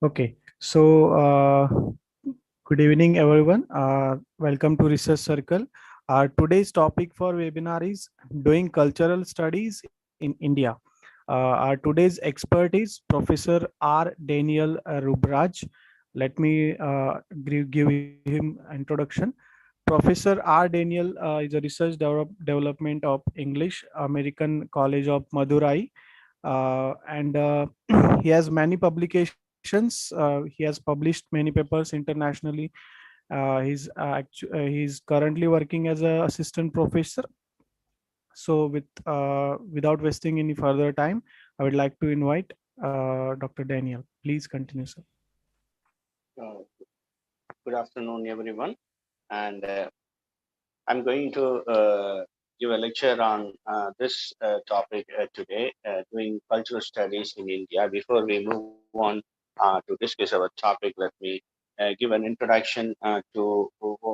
Okay, so good evening, everyone. Welcome to Research Circle. Today's topic for webinar is doing cultural studies in India. Our today's expert is Professor R. Daniel Rubraj. Let me give him introduction. Professor R. Daniel is a research development of English American College of Madurai, and he has many publications. He has published many papers internationally. He's currently working as a assistant professor. So, without wasting any further time, I would like to invite Dr. Daniel. Please continue, sir. Uh, Good afternoon, everyone. And I'm going to give a lecture on this topic today, doing cultural studies in India. Before we move on to discuss our topic, let me give an introduction to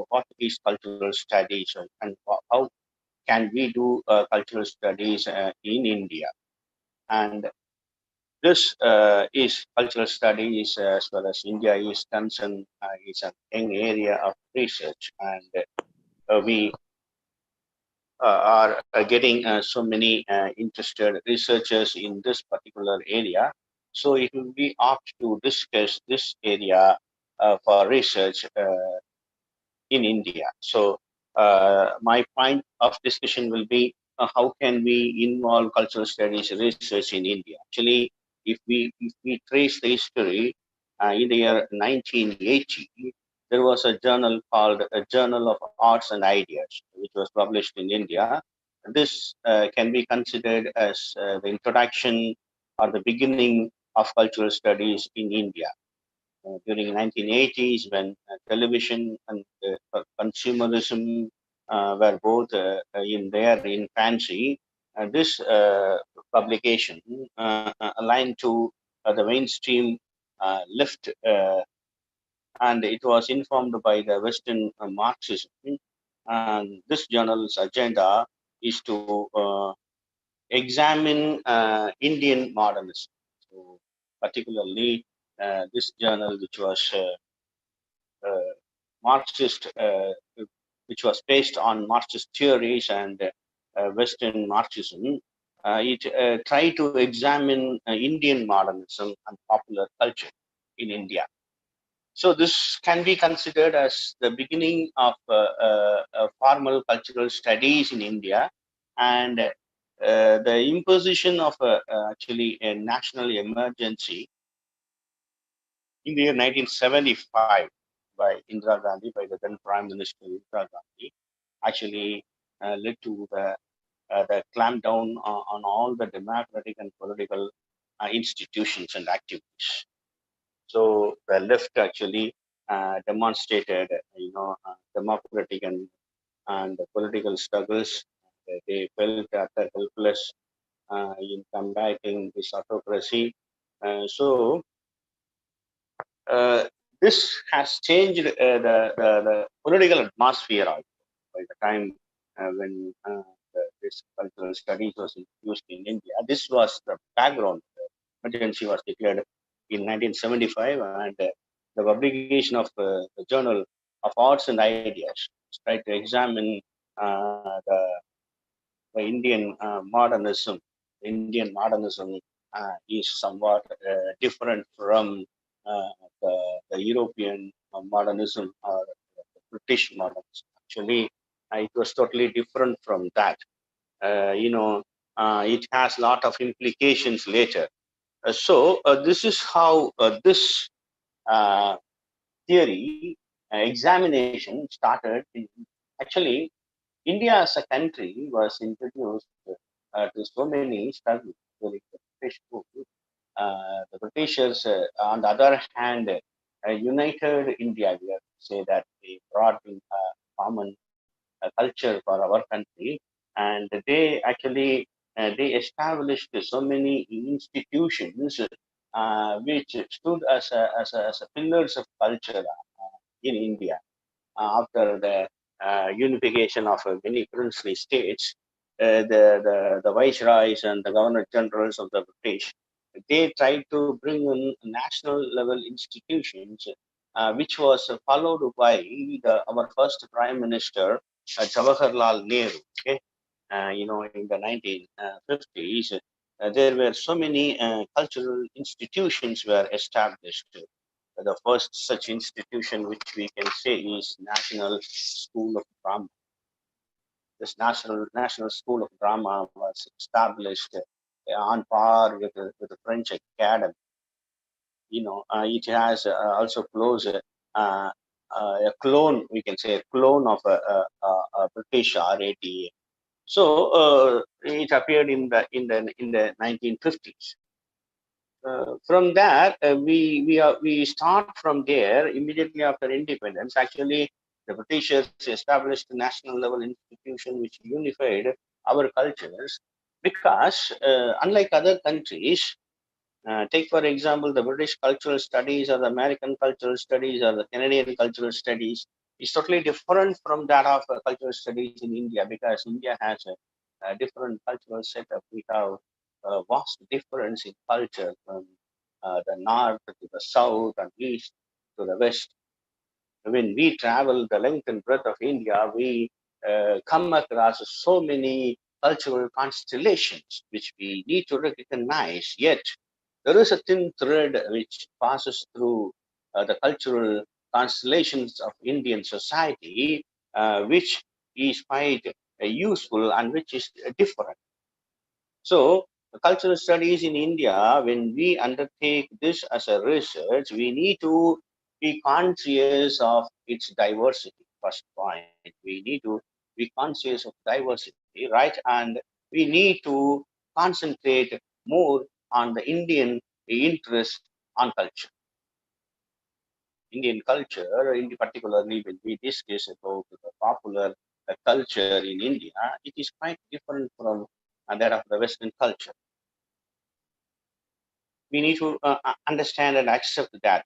what is cultural studies and how can we do cultural studies in India. And this is cultural studies as well as India is concerned, is a young area of research, and we are getting so many interested researchers in this particular area. So it will be apt to discuss this area for research in India. So my point of discussion will be how can we involve cultural studies research in India? Actually, if we trace the history in the year 1980, there was a journal called a Journal of Arts and Ideas, which was published in India. This can be considered as the introduction or the beginning of cultural studies in India during 1980s when television and consumerism were both in their infancy. This publication aligned to the mainstream left, and it was informed by the Western Marxism. And this journal's agenda is to examine Indian modernism. So, particularly, this journal, which was uh, Marxist, which was based on Marxist theories and Western Marxism, it tried to examine Indian modernism and popular culture in India. So this can be considered as the beginning of formal cultural studies in India, and the imposition of actually a national emergency in the year 1975 by Indira Gandhi, by the then Prime Minister Indira Gandhi, actually led to the clampdown on all the democratic and political institutions and activities. So the left actually demonstrated, democratic and political struggles. They felt utter helpless in combating this autocracy. So uh, this has changed the political atmosphere also by the time when this cultural studies was introduced in India. This was the background. The emergency was declared in 1975, and the publication of the Journal of Arts and Ideas tried to examine the Indian modernism. Indian modernism is somewhat different from the European modernism or the British modernism. Actually, it was totally different from that. It has a lot of implications later. So this is how this uh, theory examination started. Actually, India as a country was introduced to so many struggles during the British rule. The Britishers, on the other hand, united India. We have to say that they brought in a common culture for our country, and they actually they established so many institutions which stood as a pillars of culture in India after the unification of many princely states. The viceroys and the governor generals of the British, they tried to bring in national level institutions, which was followed by our first Prime Minister, Jawaharlal Nehru. Okay, in the 1950s, there were so many cultural institutions were established. The first such institution, which we can say, is National School of Drama. This National School of Drama was established on par with the French Academy. It has also close a clone, we can say, a clone of a British RATA. So it appeared in the 1950s. From that, we start from there immediately after independence. Actually, the Britishers established a national level institution which unified our cultures, because unlike other countries, take for example the British cultural studies or the American cultural studies or the Canadian cultural studies, is totally different from that of cultural studies in India, because India has a different cultural setup. We have a vast difference in culture from the north to the south and east to the west. When we travel the length and breadth of India, we come across so many cultural constellations which we need to recognize. Yet, there is a thin thread which passes through the cultural constellations of Indian society, which is quite useful and which is different. So, the cultural studies in India, when we undertake this as a research, we need to be conscious of its diversity. First point, we need to be conscious of diversity, right? And we need to concentrate more on the Indian interest on culture. Indian culture, in particularly when we discuss about the popular culture in India, it is quite different from that of the Western culture. We need to understand and accept that.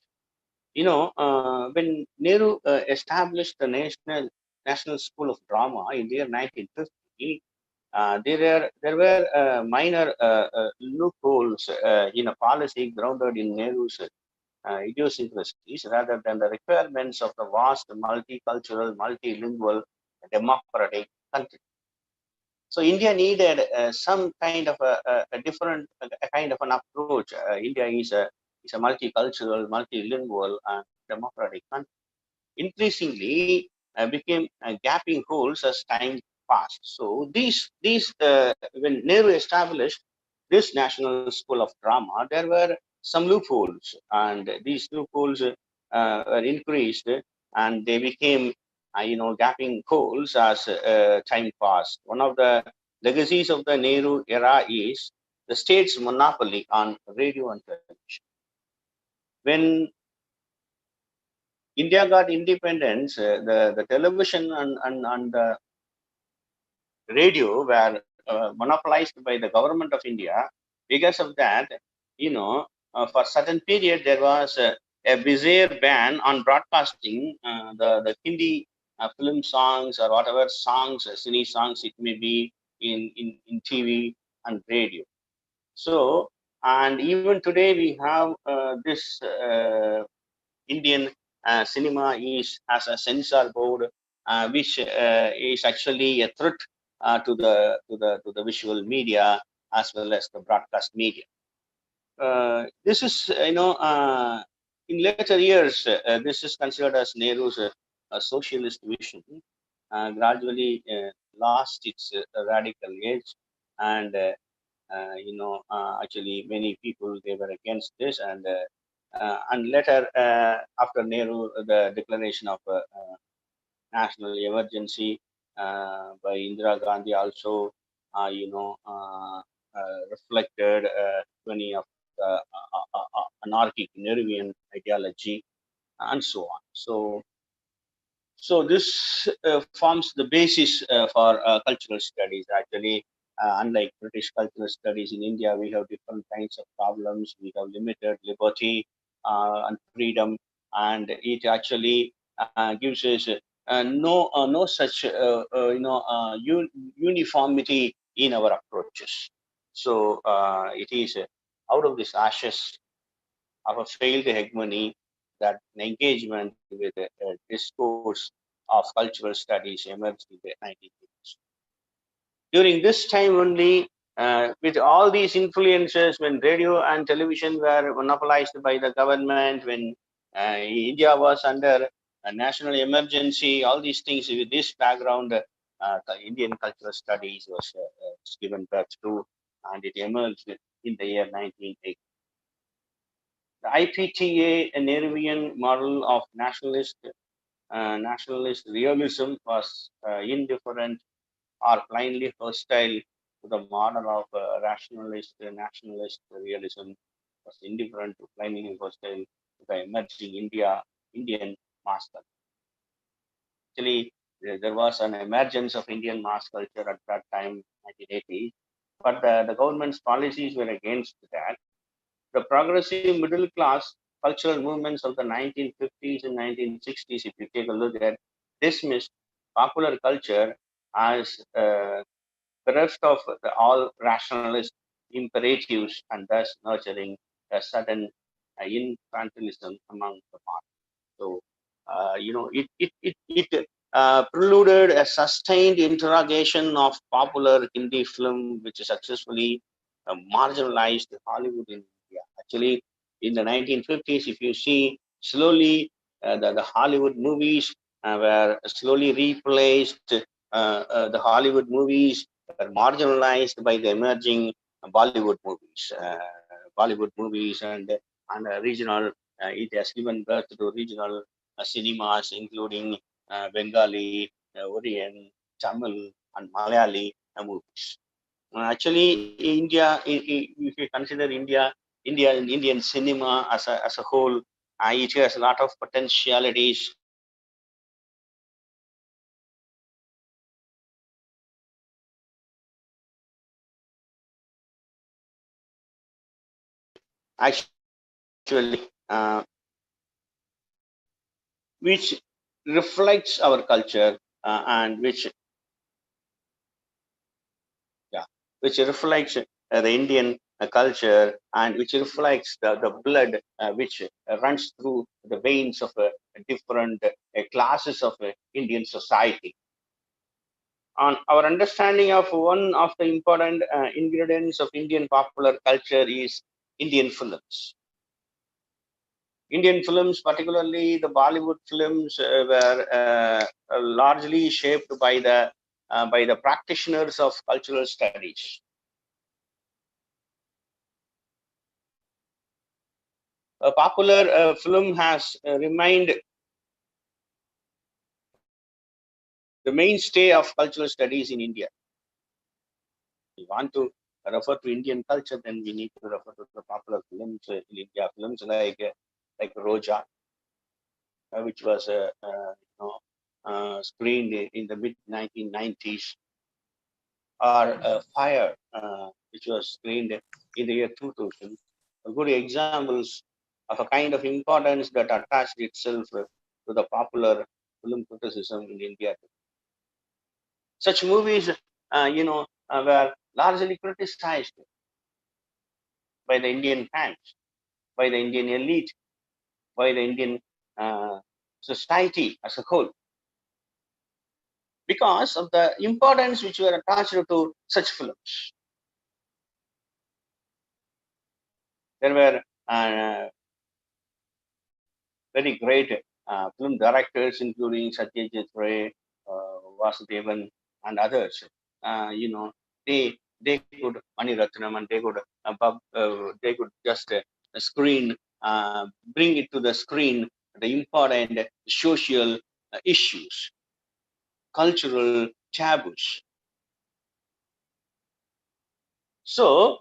When Nehru established the National School of Drama in the year 1950, there were minor loopholes in a policy grounded in Nehru's idiosyncrasies rather than the requirements of the vast multicultural, multilingual, democratic country. So India needed some kind of a different kind of an approach. India is a multicultural, multilingual, and democratic country. Increasingly became gapping holes as time passed. So these when Nehru established this National School of Drama, there were some loopholes, and these loopholes were increased, and they became gapping holes as time passed. One of the legacies of the Nehru era is the state's monopoly on radio and television. When India got independence, the television and the radio were monopolized by the government of India. Because of that, for certain period there was a bizarre ban on broadcasting the Hindi film songs or whatever songs, cine songs it may be in TV and radio. So, and even today we have this Indian cinema has a censor board, which is actually a threat to the visual media as well as the broadcast media. This is in later years this is considered as Nehru's socialist vision. Gradually lost its radical edge, and actually many people they were against this, and later after Nehru, the declaration of national emergency by Indira Gandhi also, reflected many of the anarchic Nehruvian ideology and so on. So this forms the basis for cultural studies. Actually, unlike British cultural studies in India, we have different kinds of problems. We have limited liberty and freedom, and it actually gives us no such uniformity in our approaches. So it is out of this ashes of a failed hegemony, that an engagement with a discourse of cultural studies emerged in the 1950s. During this time only, with all these influences, when radio and television were monopolized by the government, when India was under a national emergency, all these things, with this background, the Indian cultural studies was given birth to, and it emerged in the year 1980. The IPTA, a Nehruvian model of nationalist realism, was indifferent or blindly hostile to the model of rationalist nationalist realism, was indifferent to blindly hostile to the emerging Indian mass culture. Actually, there was an emergence of Indian mass culture at that time, 1980, but the government's policies were against that. The progressive middle class cultural movements of the 1950s and 1960s, if you take a look at, dismissed popular culture as bereft of all rationalist imperatives and thus nurturing a sudden infantilism among the mass. So, it preluded a sustained interrogation of popular Hindi film, which successfully marginalized Hollywood in India. Actually, in the 1950s, if you see, slowly the Hollywood movies were slowly replaced. The Hollywood movies were marginalized by the emerging Bollywood movies, and regional. It has given birth to regional cinemas, including Bengali, Oriyan, Tamil, and Malayali movies. Actually, India, if you consider Indian cinema as a whole, it has a lot of potentialities. Actually, which reflects our culture and yeah, which reflects the Indian culture and which reflects the blood which runs through the veins of different classes of Indian society. On our understanding of one of the important ingredients of Indian popular culture is Indian films. Indian films, particularly the Bollywood films, were largely shaped by the practitioners of cultural studies. A popular film has remained the mainstay of cultural studies in India. We want to refer to Indian culture, then we need to refer to the popular films in India. Films like Roja, which was screened in the mid 1990s, or Fire, which was screened in the year 2000. Good examples of a kind of importance that attached itself to the popular film criticism in India. Such movies, were largely criticized by the Indian fans, by the Indian elite, by the Indian uh, society as a whole, because of the importance which were attached to such films. There were very great film directors, including Satyajit Ray, Vasudevan, and others. You know, they could Mani Ratnam, and they could just screen, bring it to the screen the important social issues, cultural taboos. So,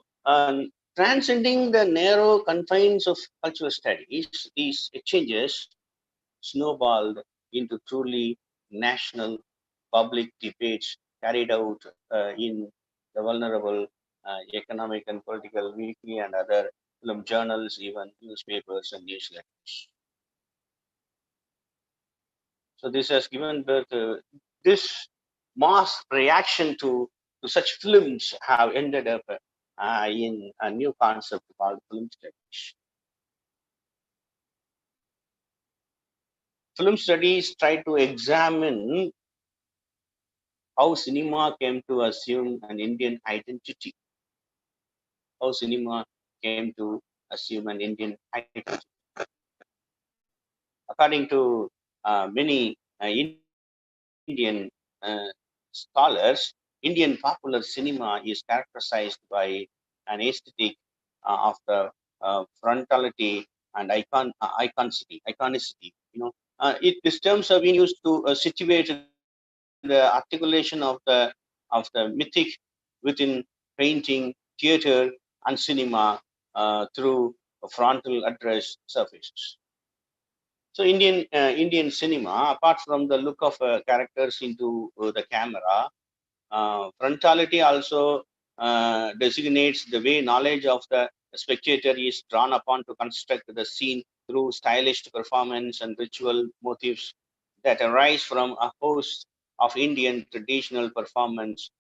transcending the narrow confines of cultural studies, these exchanges snowballed into truly national public debates carried out in the vulnerable economic and political weekly and other film journals, even newspapers and newsletters. So this has given birth to this mass reaction to such films have ended up. in a new concept called film studies. Film studies try to examine how cinema came to assume an Indian identity, how cinema came to assume an Indian identity. According to many Indian scholars, Indian popular cinema is characterized by an aesthetic of the frontality and iconicity. These terms have been used to situate the articulation of the mythic within painting, theater, and cinema through frontal address surfaces. So Indian cinema, apart from the look of characters into the camera, frontality also designates the way knowledge of the spectator is drawn upon to construct the scene through stylish performance and ritual motifs that arise from a host of Indian traditional performance,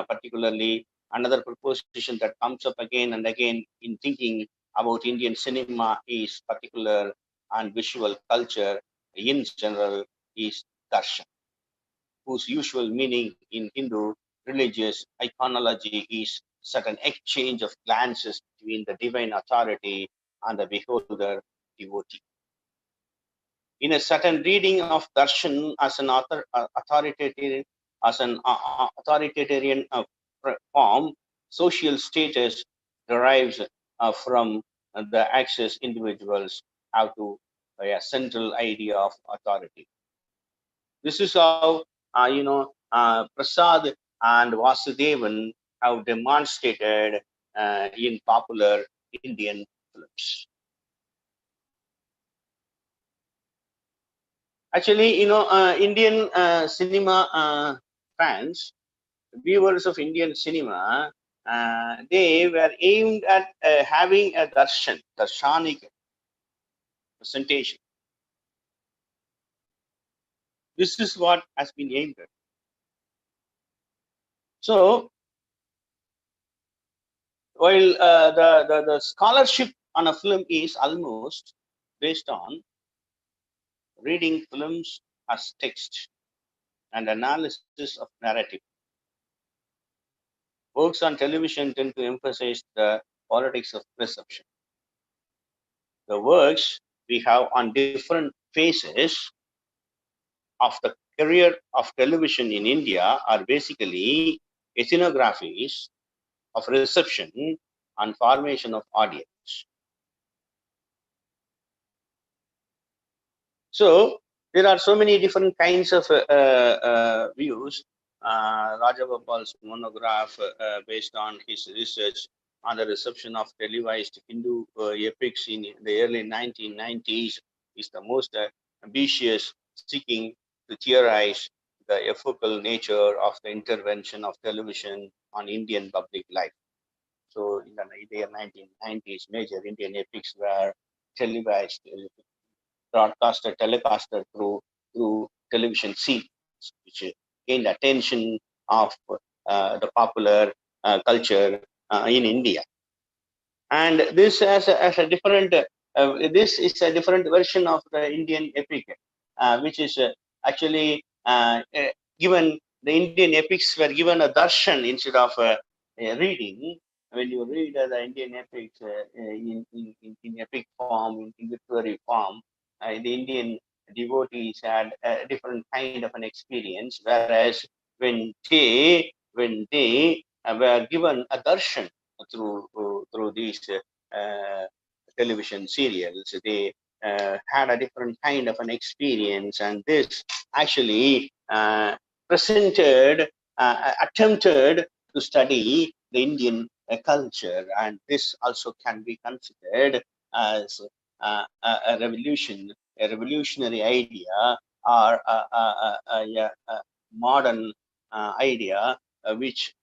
particularly another proposition that comes up again and again in thinking about Indian cinema is particular and visual culture in general is darshan, whose usual meaning in Hindu religious iconology is certain exchange of glances between the divine authority and the beholder devotee. In a certain reading of darshan as an authoritarian form, social status derives from the access individuals have to a central idea of authority. This is how Prasad and Vasudevan have demonstrated in popular Indian films. Actually, Indian cinema fans, viewers of Indian cinema, they were aimed at having a darshanic presentation. This is what has been aimed at. So, while the scholarship on a film is almost based on reading films as text and analysis of narrative, works on television tend to emphasize the politics of perception. The works we have on different phases of the career of television in India are basically ethnographies of reception and formation of audience. So there are so many different kinds of views. Rajagopal's monograph, based on his research on the reception of televised Hindu epics in the early 1990s, is the most ambitious, seeking to theorize the epochal nature of the intervention of television on Indian public life. So in the 1990s, major Indian epics were televised, telecasted through television series, which gained attention of the popular culture in India. And this as a different, this is a different version of the Indian epic, which is actually given. The Indian epics were given a darshan instead of reading. When you read the Indian epics in epic form, in literary form, the Indian devotees had a different kind of an experience. Whereas when they were given a darshan through these television serials, they had a different kind of an experience, and this actually attempted to study the Indian culture, and this also can be considered as a revolutionary idea, or a modern idea which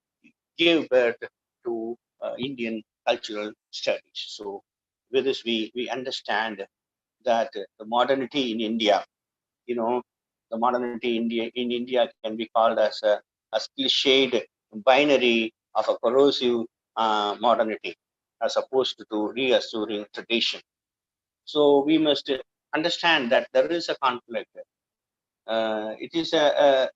gave birth to Indian cultural studies. So, with this, we understand that the modernity in India, you know, the modernity in India can be called as a cliched binary of a corrosive modernity as opposed to reassuring tradition. So we must understand that there is a conflict. It is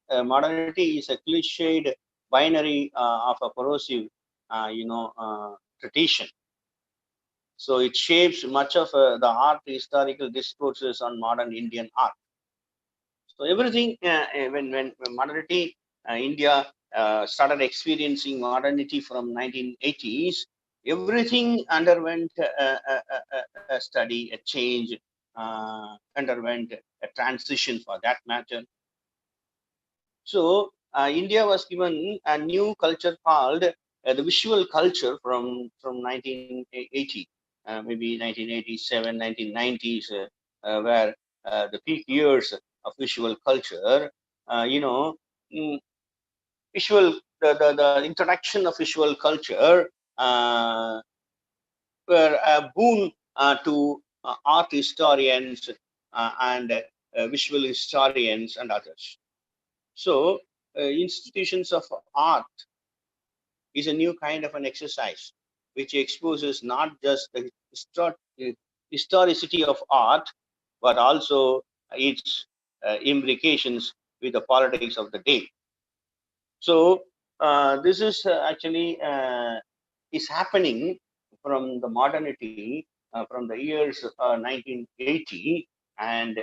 modernity is a cliched binary of a corrosive, tradition. So it shapes much of the art historical discourses on modern Indian art. So everything when modernity, India started experiencing modernity from 1980s, everything underwent a study, a change, underwent a transition for that matter. So India was given a new culture called the visual culture from 1980, maybe 1987, 1990s, where the peak years of visual culture. You know, mm, visual the introduction of visual culture were a boon to art historians and visual historians and others. So, institutions of art is a new kind of an exercise which exposes not just the historicity of art, but also its implications with the politics of the day. So, this is actually is happening from the modernity from the years 1980, and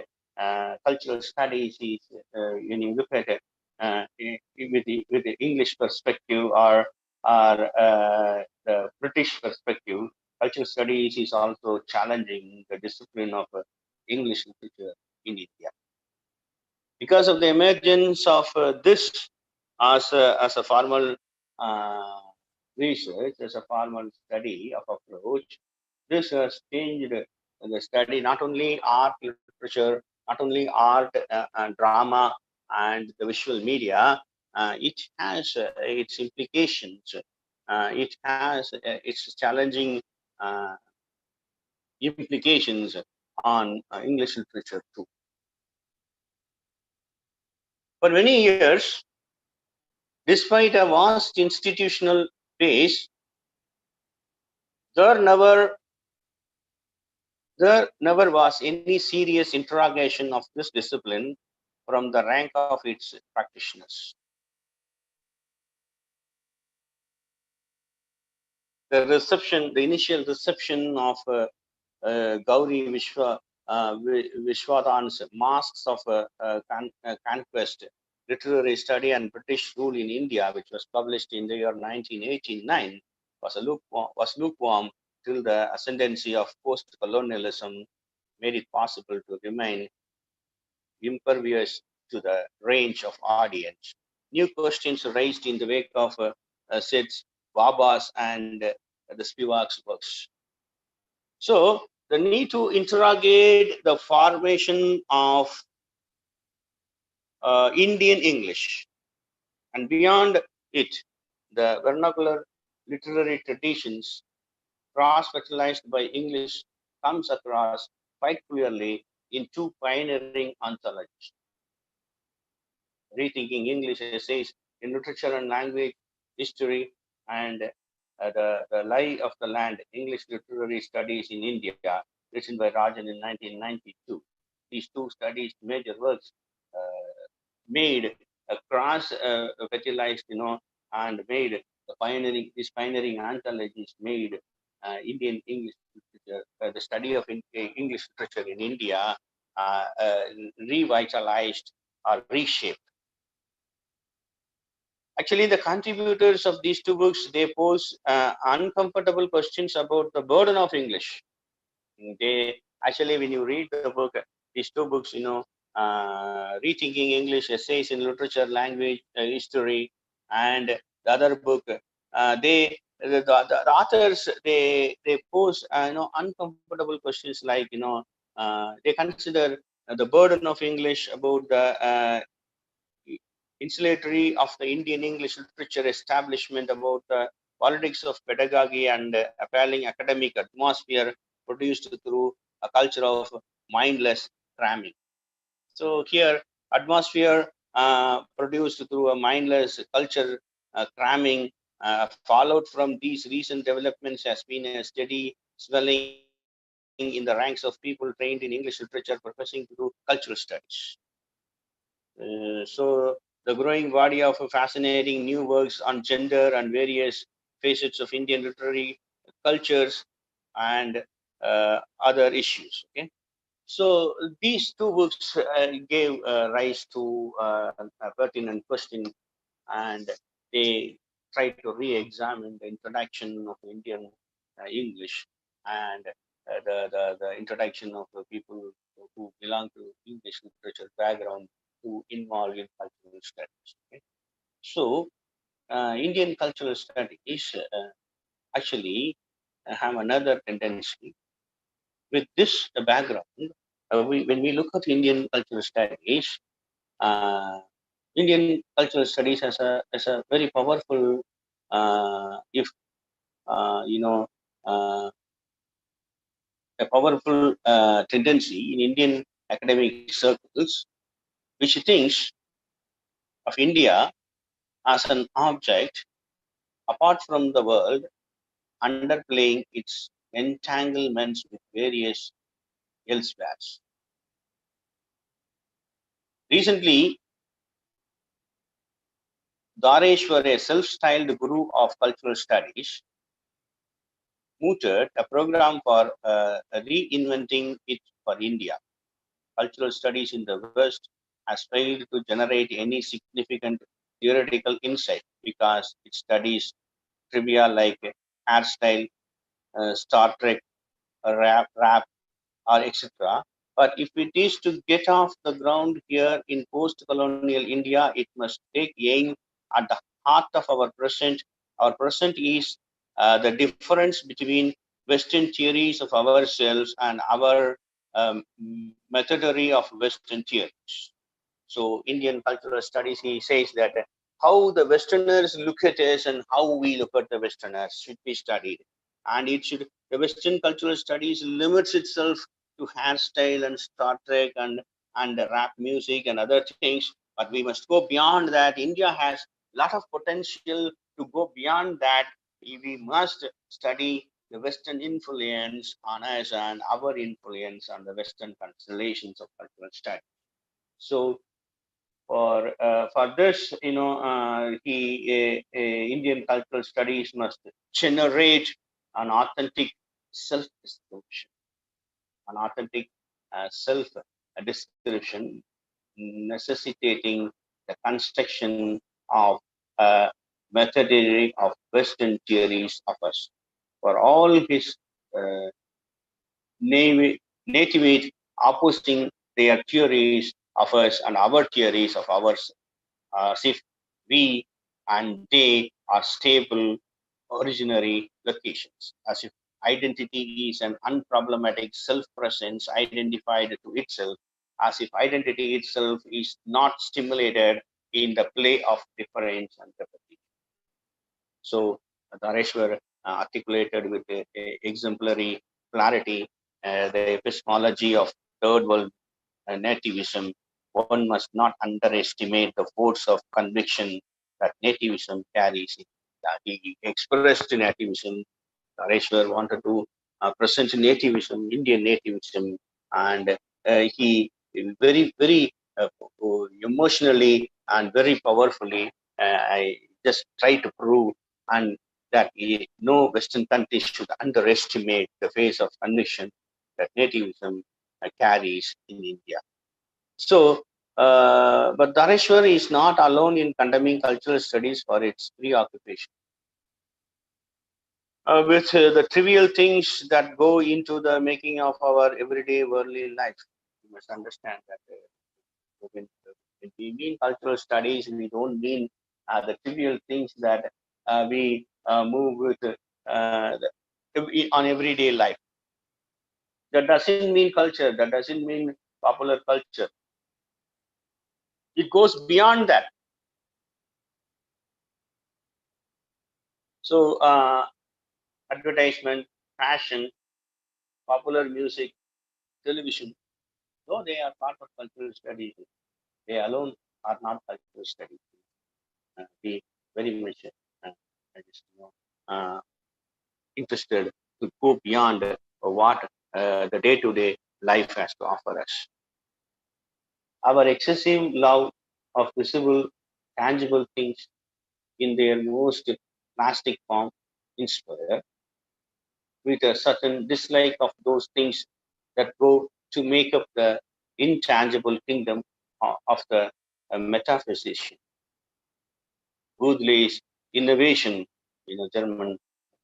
cultural studies is when you look at it with the English perspective or the British perspective, cultural studies is also challenging the discipline of English literature in India because of the emergence of this as a formal uh, research, as a formal study of approach. This has changed the study, not only art, literature, not only art and drama and the visual media. It has its implications. It has its challenging uh, implications on English literature too. For many years, despite a vast institutional base, there never there never was any serious interrogation of this discipline from the rank of its practitioners. The initial reception of Gauri Vishwadhan's Masks of Conquest, Literary Study and British Rule in India, which was published in the year 1989, was lukewarm till the ascendancy of post-colonialism made it possible to remain impervious to the range of audience. New questions raised in the wake of Sid's, Baba's, and the Spivak's works. So, the need to interrogate the formation of Indian English and beyond it, the vernacular literary traditions cross-fertilized by English comes across quite clearly in two pioneering anthologies. Rethinking English essays in literature and language history, and the Lie of the Land, English Literary Studies in India, written by Rajan in 1992. These two studies, major works, made a cross fertilized, and made these pioneering anthologies made Indian English literature, the study of English literature in India, revitalized or reshaped. Actually, the contributors of these two books, they pose uncomfortable questions about the burden of English. They actually, when you read the book, these two books, Rethinking English, Essays in Literature, Language, History, and the other book, the authors, they pose uncomfortable questions like, they consider the burden of English, about the insulatory of the Indian English literature establishment, about the politics of pedagogy and appalling academic atmosphere produced through a culture of mindless cramming. So here, atmosphere produced through a mindless culture cramming Fallout from these recent developments has been a steady swelling in the ranks of people trained in English literature professing to do cultural studies. So the growing body of fascinating new works on gender and various facets of Indian literary cultures and other issues. Okay, so these two books gave rise to a pertinent question, and they try to re-examine the introduction of Indian English and the introduction of the people who belong to English literature background who involve in cultural studies. Okay? So, Indian cultural studies actually have another tendency. With this background, when we look at Indian cultural studies, uh, Indian cultural studies as a very powerful, if you know, uh, a powerful tendency in Indian academic circles, which thinks of India as an object apart from the world, underplaying its entanglements with various elsewheres. Recently, Dareshwar, a self-styled guru of cultural studies, mooted a program for reinventing it for India. Cultural studies in the West has failed to generate any significant theoretical insight because it studies trivia like hairstyle, Star Trek, rap, or etc. But if it is to get off the ground here in post-colonial India, it must take aim at the heart of our present. Our present is the difference between Western theories of ourselves and our methodology of Western theories. So Indian cultural studies, he says that how the Westerners look at us and how we look at the Westerners should be studied. And it should, the Western cultural studies limits itself to hairstyle and Star Trek and rap music and other things. But we must go beyond that. India has a lot of potential to go beyond that. We must study the Western influence on us and our influence on the Western constellations of cultural study. So for this, Indian cultural studies must generate an authentic self-description, an authentic self-description, necessitating the construction of a methodology of Western theories of us. For all his uh, native opposing their theories of us and our theories of ours, as if we and they are stable originary locations, as if identity is an unproblematic self-presence identified to itself, as if identity itself is not stimulated in the play of difference and repetition. So Dhareshwar articulated with a exemplary clarity the epistemology of third world nativism. One must not underestimate the force of conviction that nativism carries. He expressed nativism. Dhareshwar wanted to present nativism, Indian nativism, and he very emotionally and very powerfully. I just try to prove and that no Western country should underestimate the face of conviction that nativism carries in India. So, but Dhareshwar is not alone in condemning cultural studies for its preoccupation with the trivial things that go into the making of our everyday worldly life. You must understand that when we mean cultural studies, we don't mean the trivial things that we move with on everyday life. That doesn't mean culture. That doesn't mean popular culture. It goes beyond that. So, advertisement, fashion, popular music, television, though they are part of cultural studies, they alone are not cultural studies. Be very much. I just interested to go beyond what the day-to-day life has to offer us. Our excessive love of visible, tangible things in their most plastic form inspire with a certain dislike of those things that go to make up the intangible kingdom of the metaphysician. Woodley's innovation, German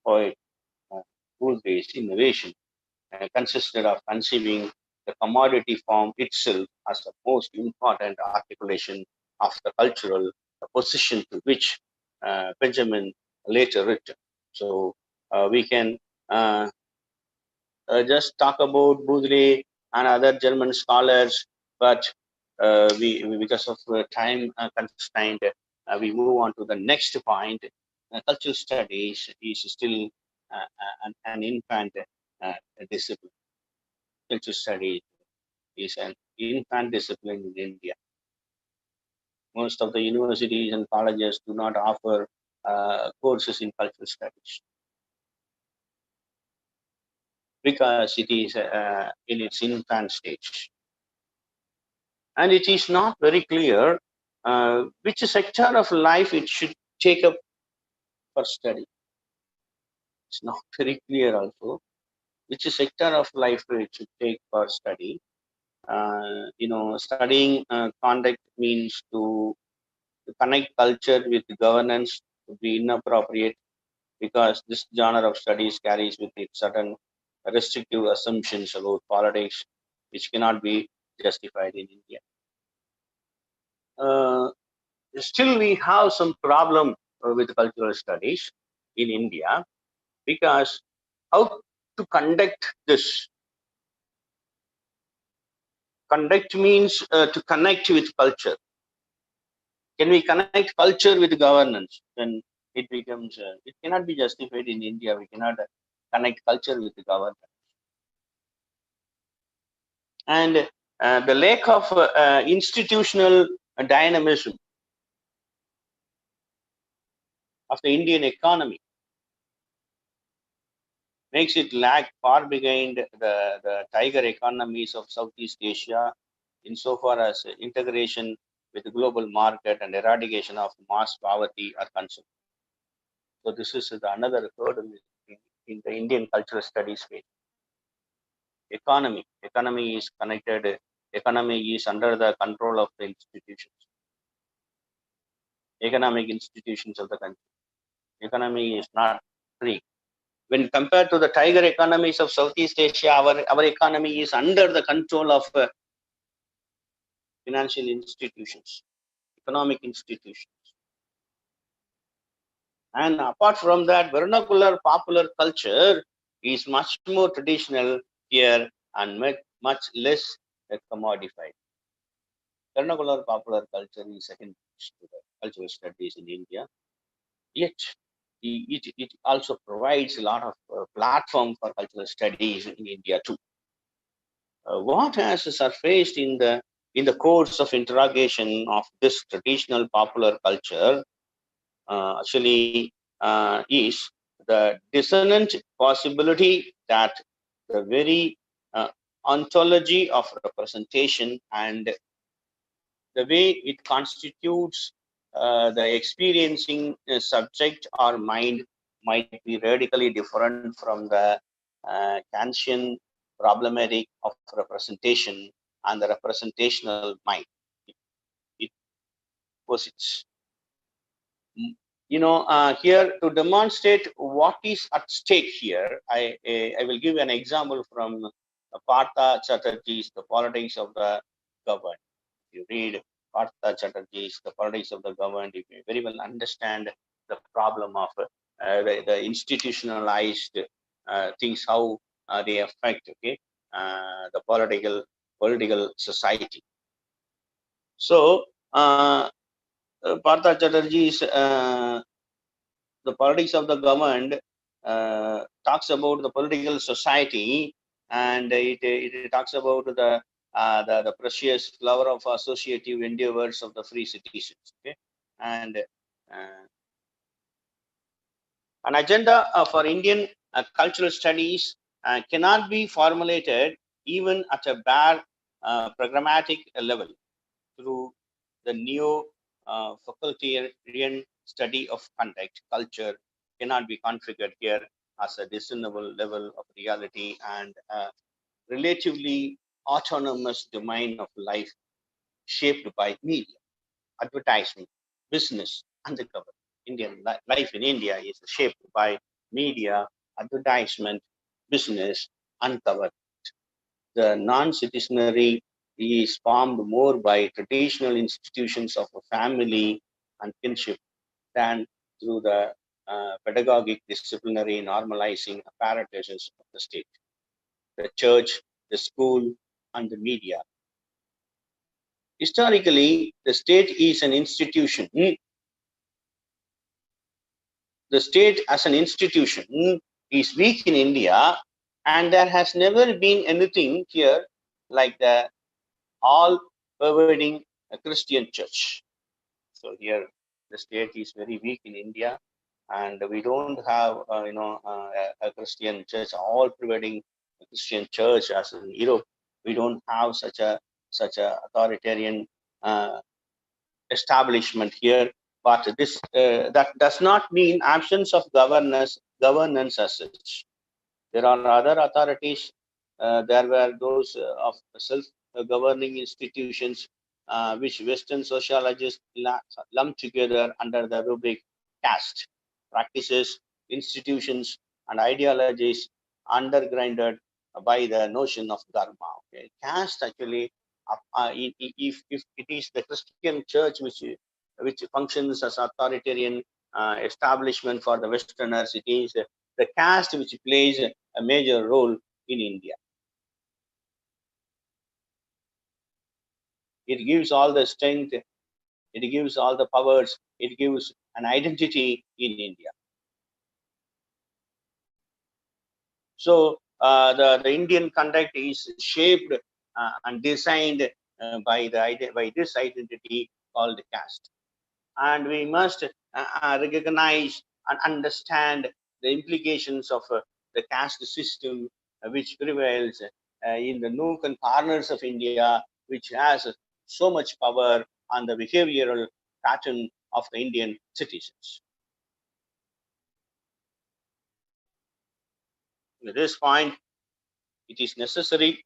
poet Woodley's innovation consisted of conceiving the commodity form itself as the most important articulation of the cultural position to which Benjamin later returned. So we can uh, just talk about Baudelaire and other German scholars, but because of time constraint, we move on to the next point. Cultural studies is still an infant discipline. Cultural studies is an infant discipline in India. Most of the universities and colleges do not offer courses in cultural studies because it is in its infant stage. And it is not very clear which sector of life it should take up for study. It's not very clear also which sector of life it should take for study. Studying conduct means to connect culture with governance would be inappropriate because this genre of studies carries with it certain restrictive assumptions about politics which cannot be justified in India. Uh, Still, we have some problem with cultural studies in India because how to conduct this? Conduct means to connect with culture. Can we connect culture with governance? Then it becomes, it cannot be justified in India. We cannot connect culture with the government. And the lack of institutional dynamism of the Indian economy makes it lag far behind the tiger economies of Southeast Asia insofar as integration with the global market and eradication of mass poverty are concerned. So this is another hurdle in the Indian cultural studies space. Economy is connected. Economy is under the control of the institutions, economic institutions of the country. Economy is not free. When compared to the tiger economies of Southeast Asia, our economy is under the control of financial institutions, economic institutions. And apart from that, vernacular popular culture is much more traditional here and much less commodified. Vernacular popular culture is second to the cultural studies in India, yet it also provides a lot of platform for cultural studies in India too. What has surfaced in the course of interrogation of this traditional popular culture actually is the dissonant possibility that the very ontology of representation and the way it constitutes the experiencing subject or mind might be radically different from the Kantian problematic of representation and the representational mind. It posits. Here to demonstrate what is at stake here, I will give an example from Partha Chatterjee's The Politics of the Governed. If you read Partha Chatterjee's The Politics of the Governed, you can very well understand the problem of the institutionalized things, how they affect the political society. So, Partha Chatterjee's The Politics of the Governed talks about the political society, and it talks about the precious flower of associative endeavors of the free citizens. Okay, and An agenda for Indian cultural studies cannot be formulated even at a bare programmatic level through the neo facultarian study of conduct. Culture cannot be configured here as a discernible level of reality and a relatively autonomous domain of life shaped by media, advertisement, business, and the government. Life in India is shaped by media, advertisement, business, and government. The non-citizenry is formed more by traditional institutions of a family and kinship than through the pedagogic, disciplinary, normalizing apparatuses of the state, the church, the school, and the media. Historically, the state is an institution. The state as an institution is weak in India, and there has never been anything here like the all pervading Christian church. So here the state is very weak in India, and we don't have a Christian church, all pervading Christian church as in Europe. We don't have such a authoritarian uh, establishment here. But this that does not mean absence of governance as such. There are other authorities. There were those of self-governing institutions, which Western sociologists lump together under the rubric caste practices, institutions, and ideologies undergrounded by the notion of dharma. Okay, caste actually, if it is the Christian church which functions as authoritarian establishment for the Westerners, it is the caste which plays a major role in India. It gives all the strength, it gives all the powers, it gives an identity in India. So the Indian conduct is shaped and designed by this identity called caste. And we must recognize and understand the implications of the caste system which prevails in the nook and corners of India, which has so much power on the behavioral pattern of the Indian citizens. At this point, it is necessary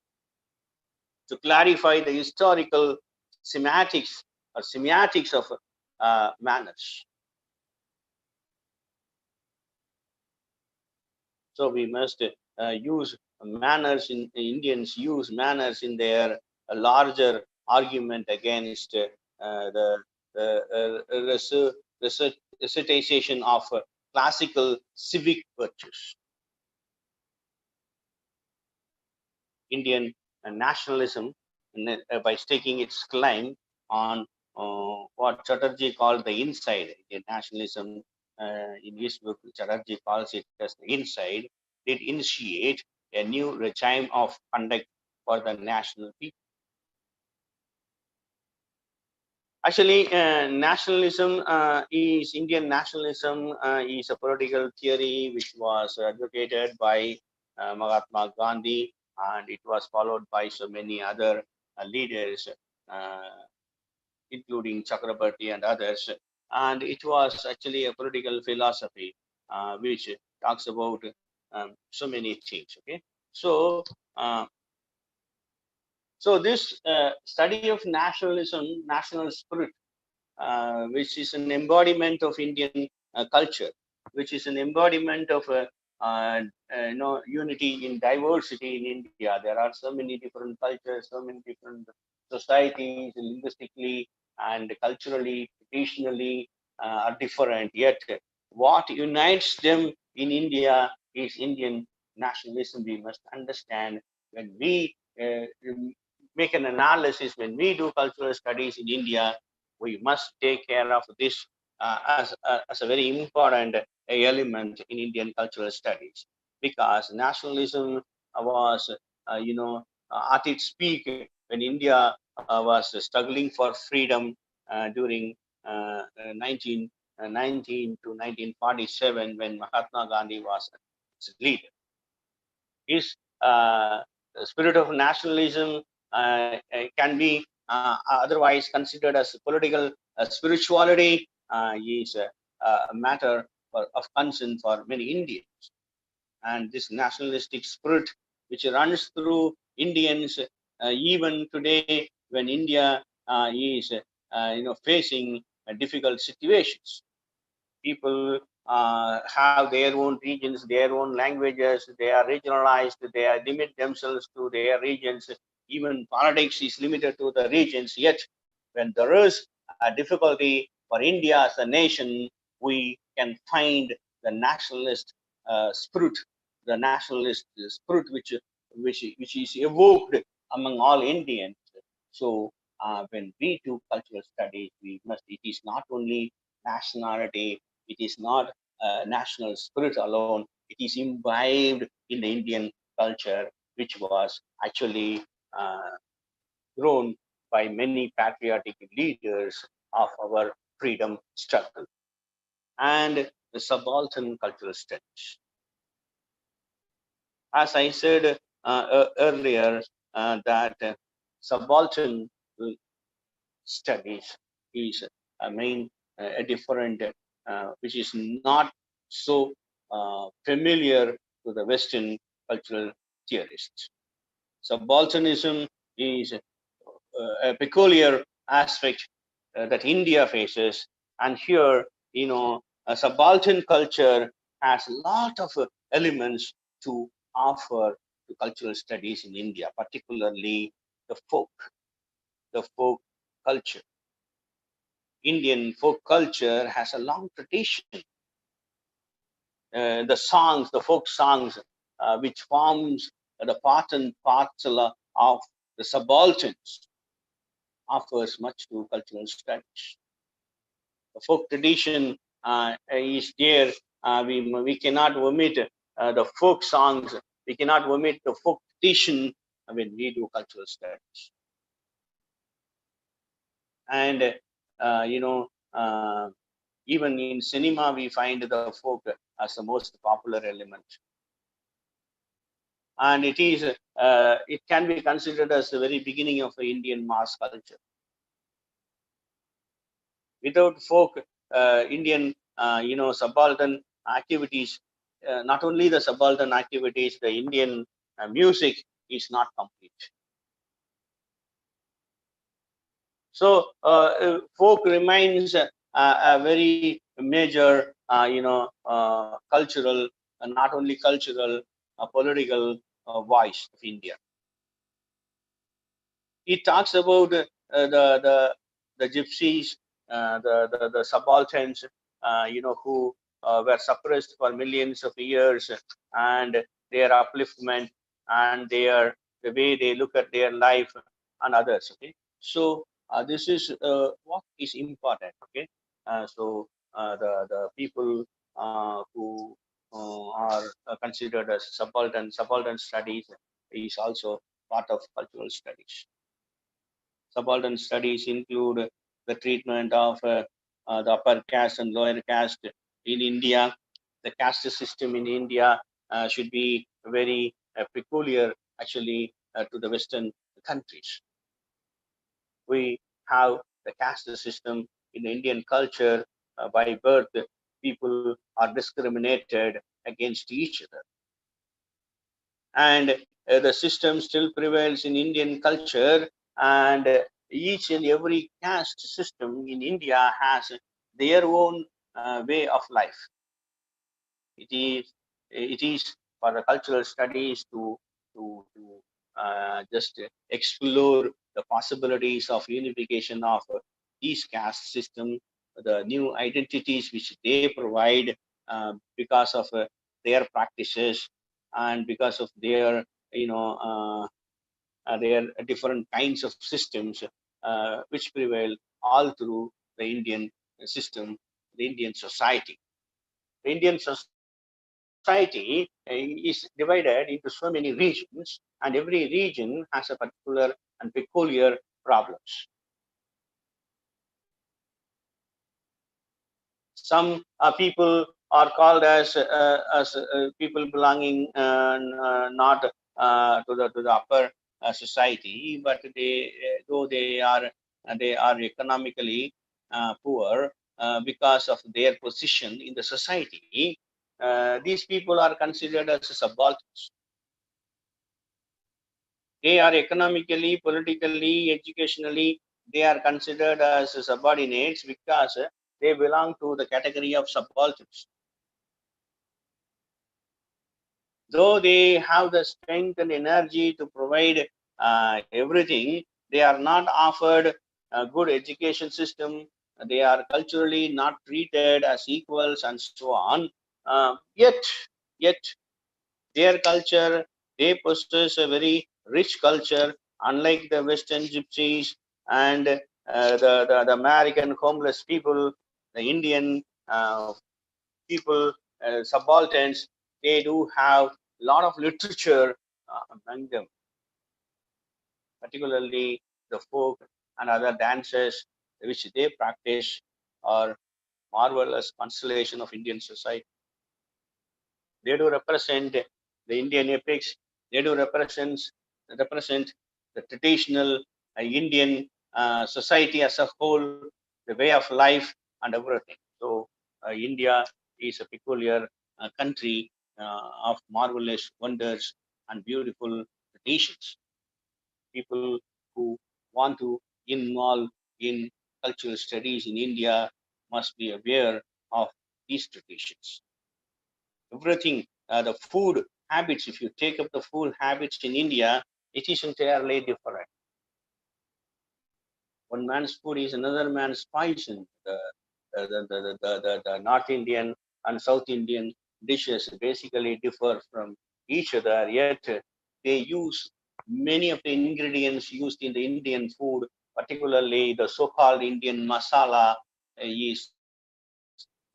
to clarify the historical semiotics of manners. So we must use manners in Indians use manners in their larger argument against the recitation of classical civic virtues. Indian nationalism, by staking its claim on what Chatterjee called the inside. Indian nationalism, in his book, Chatterjee calls it as the inside, did initiate a new regime of conduct for the national people. Actually, Indian nationalism is a political theory which was advocated by Mahatma Gandhi, and it was followed by so many other leaders, uh, including Chakrabarti and others. And it was actually a political philosophy which talks about so many things. Okay, so uh, this study of nationalism, national spirit, which is an embodiment of Indian culture, which is an embodiment of unity in diversity in India. There are so many different cultures, so many different societies, linguistically and culturally, traditionally are different. Yet, what unites them in India is Indian nationalism. We must understand when we make an analysis, when we do cultural studies in India, we must take care of this as a very important element in Indian cultural studies, because nationalism was, at its peak when India was struggling for freedom during 19 19 to 1947, when Mahatma Gandhi was its leader. His spirit of nationalism can be otherwise considered as political spirituality, is a matter of concern for many Indians. And this nationalistic spirit, which runs through Indians even today, when India is facing difficult situations. People have their own regions, their own languages, they are regionalized, they are limit themselves to their regions. Even politics is limited to the regions. Yet, when there is a difficulty for India as a nation, we can find the nationalist spirit, the nationalist spirit which is evoked among all Indians. So, when we do cultural studies, we must. It is not only nationality, it is not national spirit alone. It is imbibed in the Indian culture, which was actually uh, grown by many patriotic leaders of our freedom struggle. And the subaltern cultural studies. As I said earlier, that subaltern studies is a main a different, which is not so familiar to the Western cultural theorists. Subalternism is a peculiar aspect that India faces, and here, a subaltern culture has a lot of elements to offer to cultural studies in India, particularly the folk culture. Indian folk culture has a long tradition. The songs, the folk songs, which forms the part and parcel of the subalterns, offers much to cultural studies. The folk tradition is there. We cannot omit the folk songs. We cannot omit the folk tradition when we do cultural studies. And uh, you know, uh, even in cinema, we find the folk as the most popular element, and it can be considered as the very beginning of the Indian mass culture. Without folk Indian, subaltern activities, not only the subaltern activities, the Indian music is not complete. So folk remains a very major, cultural, not only cultural, political voice of India. He talks about the gypsies, the subalterns, who were suppressed for millions of years, and their upliftment and the way they look at their life and others. Okay, so this is what is important. Okay, the people who are considered as subaltern studies is also part of cultural studies. Subaltern studies include the treatment of the upper caste and lower caste in India. The caste system in India should be very peculiar, actually, to the Western countries. We have the caste system in Indian culture. By birth, people are discriminated against each other, and the system still prevails in Indian culture, and each and every caste system in India has their own way of life. It is for the cultural studies to just explore the possibilities of unification of these caste system, the new identities which they provide because of their practices and because of their different kinds of systems which prevail all through the Indian system, the Indian society. The Indian society is divided into so many regions, and every region has a particular and peculiar problems. Some people are called as people belonging not to the upper society, but they though they are economically poor because of their position in the society. These people are considered as subalterns. They are economically, politically, educationally, they are considered as subordinates because they belong to the category of subalterns. Though they have the strength and energy to provide everything, they are not offered a good education system. They are culturally not treated as equals and so on. Yet their culture, they possess a very rich culture, unlike the Western gypsies and the American homeless people, the Indian people, subalterns. They do have a lot of literature among them, particularly the folk and other dances which they practice are marvelous constellation of Indian society. They do represent the Indian epics. They do represent the traditional Indian society as a whole, the way of life and everything. So India is a peculiar country of marvelous wonders and beautiful traditions. People who want to involve in cultural studies in India must be aware of these traditions. Everything, the food habits, if you take up the food habits in India, it is entirely different. One man's food is another man's poison. The North Indian and South Indian dishes basically differ from each other, yet they use many of the ingredients used in the Indian food, particularly the so-called Indian masala, is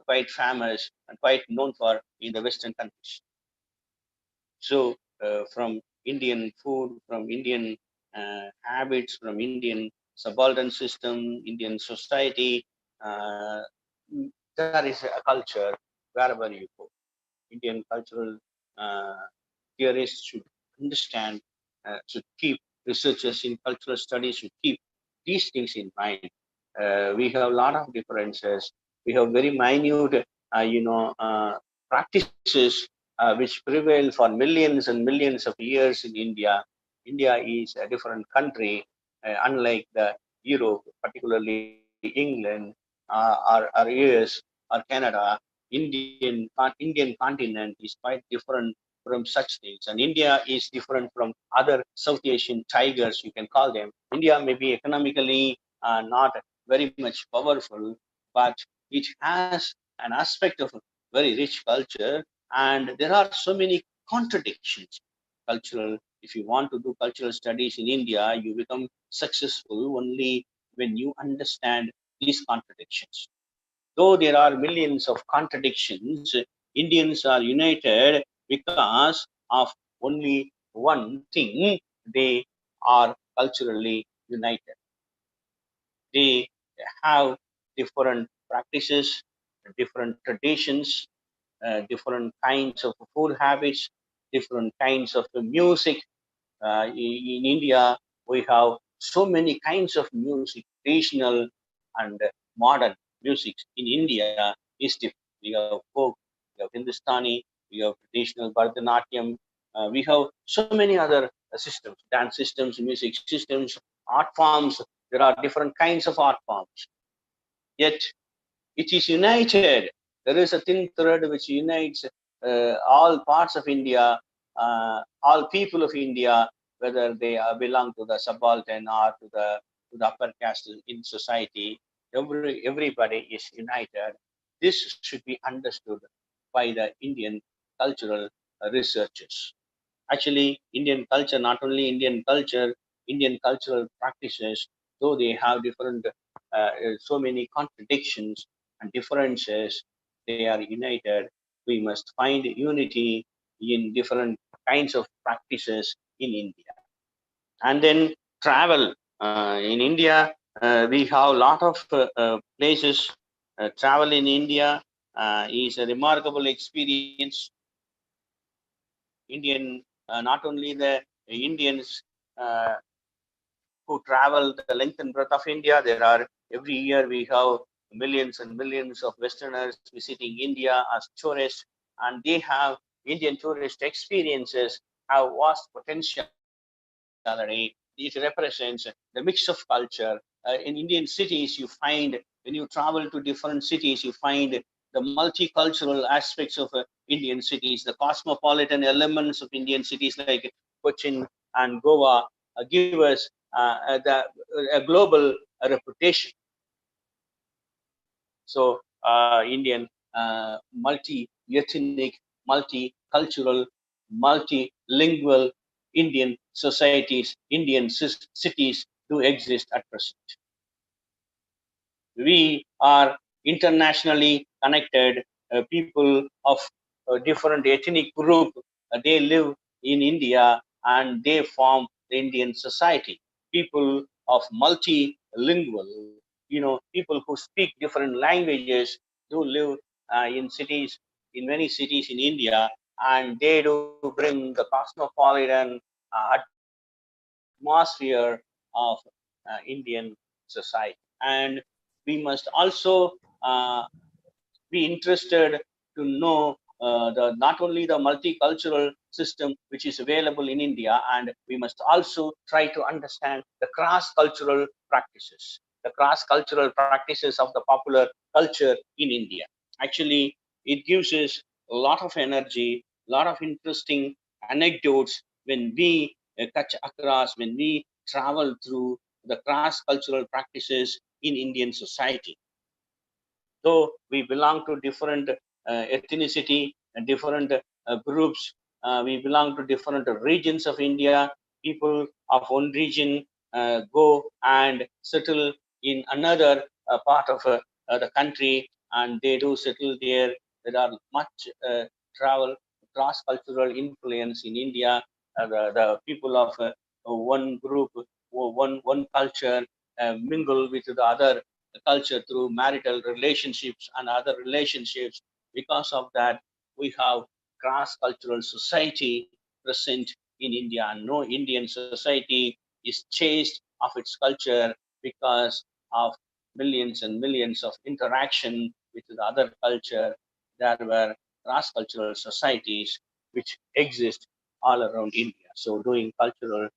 quite famous and quite known for in the Western countries. So, from Indian food, from Indian habits, from Indian subaltern system, Indian society, uh, there is a culture wherever you go. Indian cultural uh, theorists should understand, should keep researchers in cultural studies should keep these things in mind. We have a lot of differences. We have very minute, practices which prevail for millions and millions of years in India. India is a different country, unlike the Europe, particularly England, or US or Canada. Indian continent is quite different from such things, and India is different from other South Asian tigers, you can call them. India may be economically not very much powerful, but it has an aspect of a very rich culture, and there are so many contradictions. Cultural, if you want to do cultural studies in India, you become successful only when you understand these contradictions. Though there are millions of contradictions, Indians are united because of only one thing: they are culturally united. They have different practices, different traditions, different kinds of food habits, different kinds of music. In India, we have so many kinds of music, traditional and modern music. In India is different. We have folk, we have Hindustani, we have traditional Bharatanatyam, we have so many other systems, dance systems, music systems, art forms. There are different kinds of art forms. Yet it is united. There is a thin thread which unites all parts of India, all people of India, whether they belong to the subaltern or to the upper caste in society. Everybody is united. This should be understood by the Indian cultural researchers. Actually, Indian culture, not only Indian culture, Indian cultural practices, though they have different, so many contradictions and differences, they are united. We must find unity in different kinds of practices in India. And then travel. In India, we have a lot of places travel in India. is a remarkable experience. Indian, not only the Indians uh, who travel the length and breadth of India. There are every year we have millions and millions of Westerners visiting India as tourists, and they have Indian tourist experiences have vast potential. It represents the mix of culture. In Indian cities, you find when you travel to different cities, you find the multicultural aspects of Indian cities, the cosmopolitan elements of Indian cities like Cochin and Goa give us a global reputation. So, Indian multi-ethnic, multicultural, multilingual Indian societies, Indian cities do exist at present. We are internationally connected people of different ethnic group. They live in India and they form the Indian society. People of multilingual, people who speak different languages do live in cities, in many cities in India, and they do bring the cosmopolitan atmosphere of Indian society. And we must also be interested to know not only the multicultural system which is available in India, and we must also try to understand the cross-cultural practices, of the popular culture in India. Actually, it gives us a lot of energy, a lot of interesting anecdotes when we touch across, when we travel through the cross-cultural practices in Indian society. Though we belong to different ethnicity and different groups, we belong to different regions of India. People of one region go and settle in another part of the country, and they do settle there. There are much travel, cross-cultural influence in India. The people of one group, one culture mingle with the other culture through marital relationships and other relationships. Because of that, we have cross cultural society present in India. And no Indian society is chased of its culture because of millions and millions of interaction with the other culture. There were cross cultural societies which exist all around India. So, doing cultural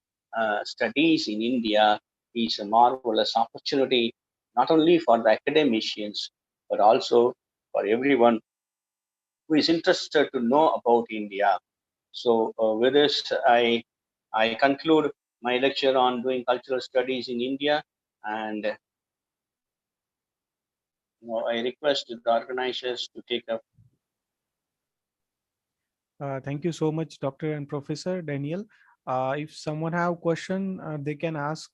studies in India is a marvelous opportunity not only for the academicians, but also for everyone who is interested to know about India. So, with this, I conclude my lecture on doing cultural studies in India, and I request the organizers to take up. Thank you so much, Dr. and Professor Daniel. If someone have question, they can ask.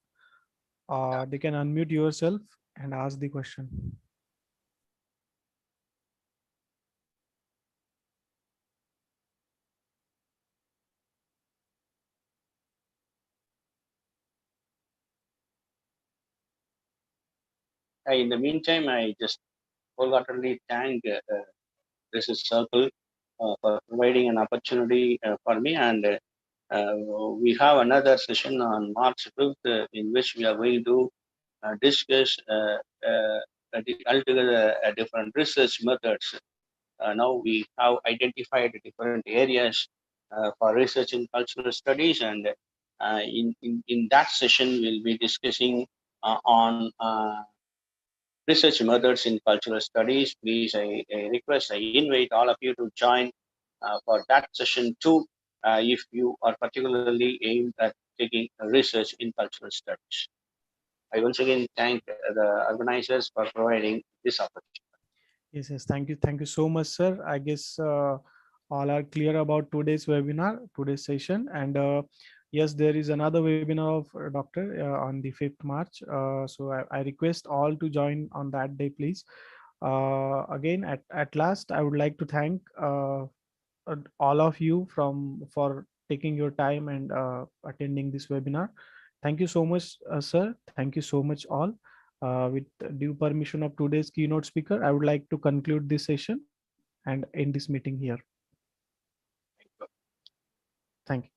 They can unmute yourself and ask the question. In the meantime, I just wholeheartedly thank Research Circle for providing an opportunity for me, and uh, we have another session on March 5th in which we are going to discuss altogether different research methods. Now we have identified different areas for research in cultural studies, and in that session, we'll be discussing on research methods in cultural studies. Please, I request, I invite all of you to join for that session too, if you are particularly aimed at taking research in cultural studies. I once again thank the organizers for providing this opportunity. Yes, yes. Thank you so much, sir. I guess all are clear about today's webinar, today's session, and yes, there is another webinar of Doctor on the 5th March. So I request all to join on that day, please. Again, at last, I would like to thank all of you for taking your time and attending this webinar. Thank you so much, sir. Thank you so much, all. With due permission of today's keynote speaker, I would like to conclude this session. and end this meeting here. Thank you.